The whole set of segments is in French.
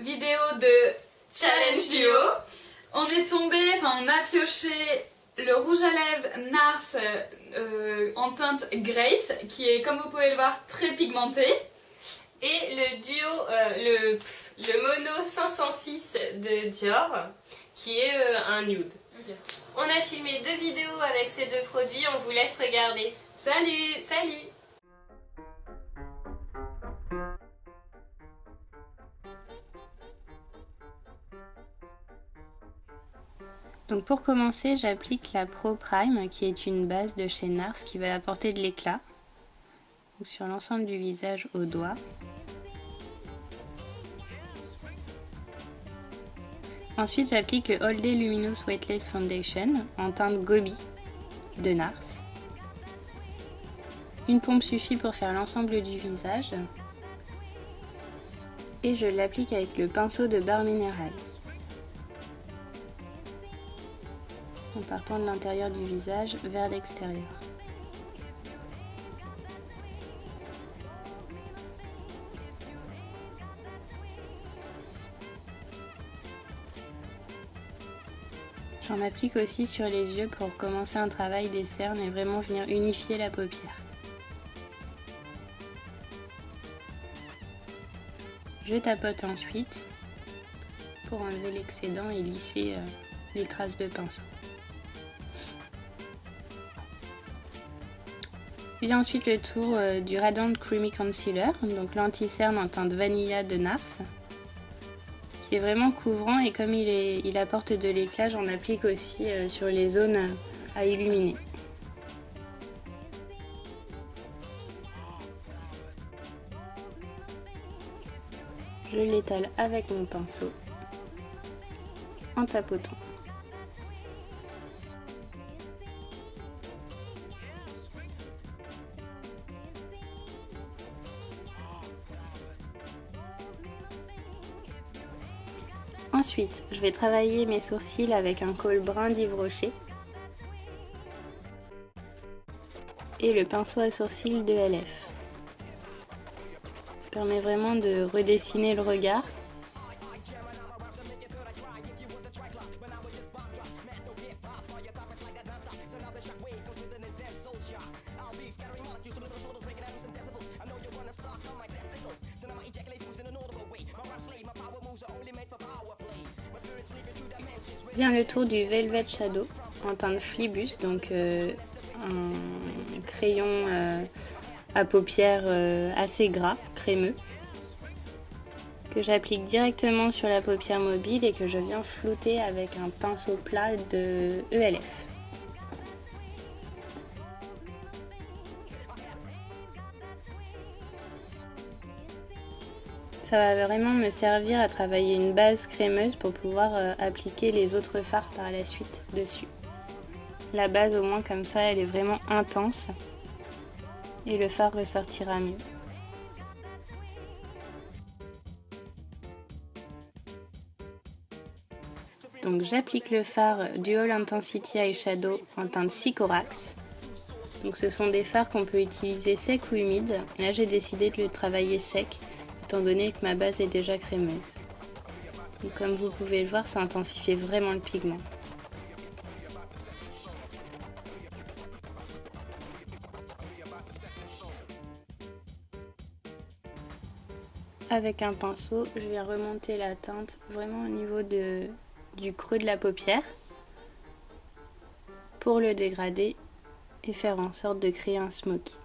vidéo de Challenge Duo. On a pioché le rouge à lèvres NARS en teinte Grace, qui est, comme vous pouvez le voir, très pigmenté. Et le duo, le Mono 506 de Dior, qui est un nude. Okay. On a filmé 2 vidéos avec ces 2 produits, on vous laisse regarder. Salut! Salut! Donc pour commencer, j'applique la Pro Prime, qui est une base de chez NARS qui va apporter de l'éclat sur l'ensemble du visage au doigt. Ensuite, j'applique le All Day Luminous Weightless Foundation en teinte Gobi de NARS. Une pompe suffit pour faire l'ensemble du visage. Et je l'applique avec le pinceau de Barre Minéral, en partant de l'intérieur du visage vers l'extérieur. J'en applique aussi sur les yeux pour commencer un travail des cernes et vraiment venir unifier la paupière. Je tapote ensuite pour enlever l'excédent et lisser les traces de pinceau. Vient ensuite le tour du Radiant Creamy Concealer, donc l'anti-cerne en teinte Vanilla de NARS, qui est vraiment couvrant, et comme il apporte de l'éclat, j'en applique aussi sur les zones à illuminer. Je l'étale avec mon pinceau en tapotant. Ensuite, je vais travailler mes sourcils avec un col brun d'Yves Rocher et le pinceau à sourcils de LF. Ça permet vraiment de redessiner le regard. Vient le tour du Velvet Shadow en teinte Flibus, donc un crayon à paupières assez gras, crémeux, que j'applique directement sur la paupière mobile et que je viens flouter avec un pinceau plat de ELF. Ça va vraiment me servir à travailler une base crémeuse pour pouvoir appliquer les autres fards par la suite dessus. La base, au moins comme ça, elle est vraiment intense et le fard ressortira mieux. Donc j'applique le fard Dual Intensity Eyeshadow en teinte Sycorax. Donc ce sont des fards qu'on peut utiliser sec ou humide. Là j'ai décidé de le travailler sec, étant donné que ma base est déjà crémeuse. Donc, comme vous pouvez le voir, ça intensifie vraiment le pigment. Avec un pinceau, je vais remonter la teinte vraiment au niveau du creux de la paupière pour le dégrader et faire en sorte de créer un smoky.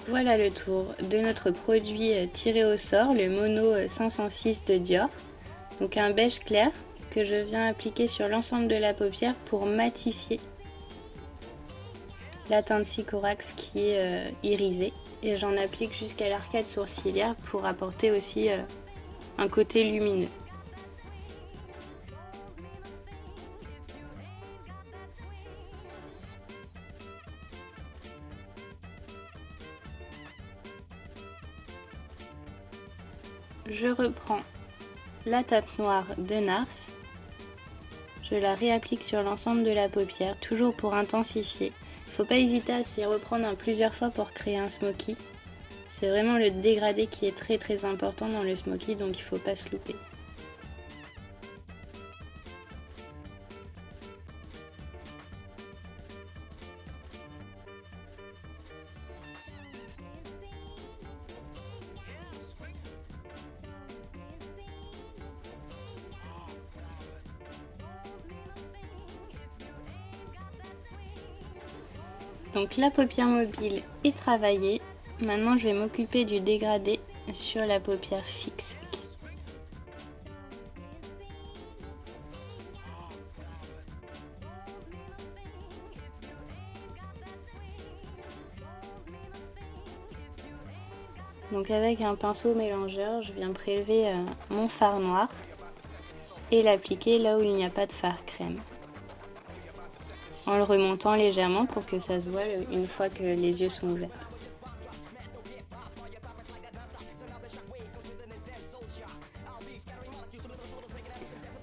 Voilà le tour de notre produit tiré au sort, le Mono 506 de Dior. Donc un beige clair que je viens appliquer sur l'ensemble de la paupière pour matifier la teinte Sycorax qui est irisée. Et j'en applique jusqu'à l'arcade sourcilière pour apporter aussi un côté lumineux. Je reprends la teinte noire de NARS Je la réapplique sur l'ensemble de la paupière, toujours pour intensifier. Il ne faut pas hésiter à s'y reprendre plusieurs fois pour créer un smoky. C'est vraiment le dégradé qui est très très important dans le smoky, donc il ne faut pas se louper. Donc la paupière mobile est travaillée. Maintenant je vais m'occuper du dégradé sur la paupière fixe. Donc avec un pinceau mélangeur, je viens prélever mon fard noir et l'appliquer là où il n'y a pas de fard crème, en le remontant légèrement pour que ça se voit une fois que les yeux sont ouverts.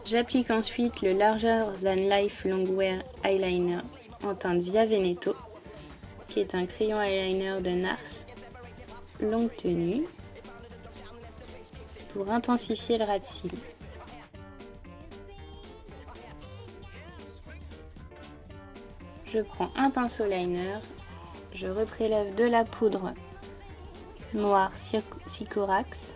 J'applique ensuite le Larger Than Life Longwear Eyeliner en teinte Via Veneto, qui est un crayon eyeliner de NARS longue tenue, pour intensifier le ras de cils. Je prends un pinceau liner, je reprélève de la poudre noire Sycorax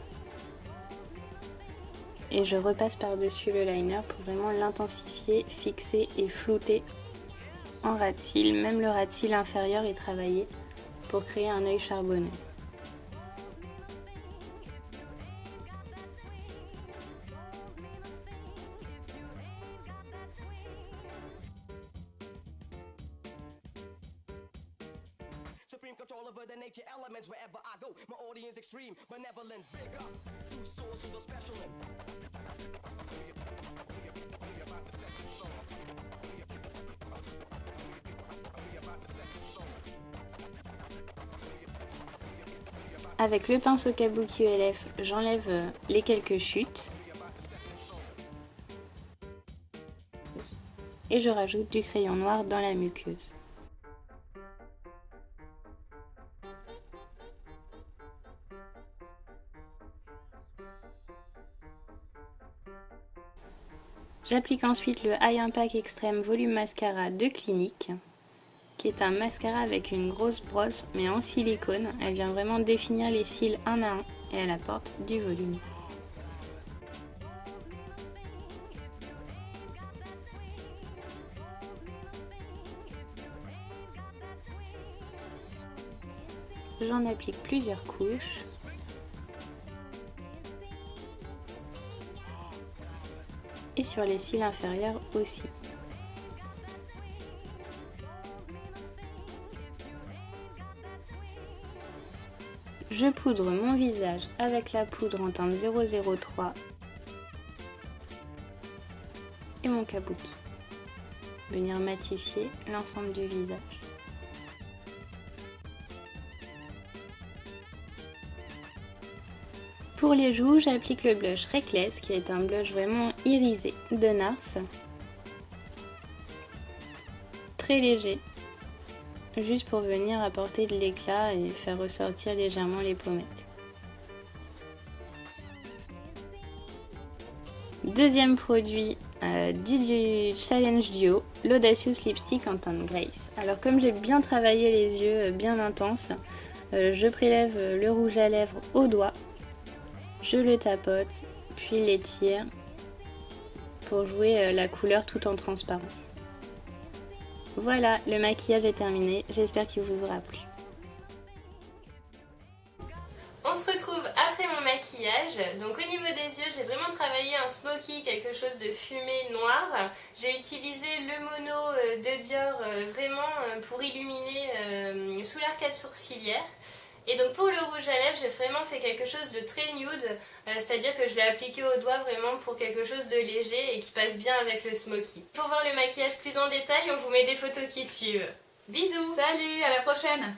et je repasse par-dessus le liner pour vraiment l'intensifier, fixer et flouter en ras de cils. Même le ras de cils inférieur est travaillé pour créer un œil charbonneux. Avec le pinceau Kabuki ULF, j'enlève les quelques chutes et je rajoute du crayon noir dans la muqueuse. J'applique ensuite le High Impact Extreme Volume Mascara de Clinique, qui est un mascara avec une grosse brosse mais en silicone. Elle vient vraiment définir les cils un à un et elle apporte du volume. J'en applique plusieurs couches. Et sur les cils inférieurs aussi. Je poudre mon visage avec la poudre en teinte 003 et mon kabuki. Venir matifier l'ensemble du visage. Pour les joues, j'applique le blush Reckless, qui est un blush vraiment irisé de NARS. Très léger, juste pour venir apporter de l'éclat et faire ressortir légèrement les pommettes. Deuxième produit du Challenge Duo, l'Audacious Lipstick en teinte Grace. Alors comme j'ai bien travaillé les yeux bien intenses, je prélève le rouge à lèvres au doigt. Je le tapote, puis l'étire pour jouer la couleur tout en transparence. Voilà, le maquillage est terminé, j'espère qu'il vous aura plu. On se retrouve après mon maquillage. Donc au niveau des yeux, j'ai vraiment travaillé un smoky, quelque chose de fumé noir. J'ai utilisé le mono de Dior vraiment pour illuminer sous l'arcade sourcilière. Et donc pour le rouge à lèvres, j'ai vraiment fait quelque chose de très nude, c'est-à-dire que je l'ai appliqué au doigt vraiment pour quelque chose de léger et qui passe bien avec le smoky. Pour voir le maquillage plus en détail, on vous met des photos qui suivent. Bisous! Salut, à la prochaine!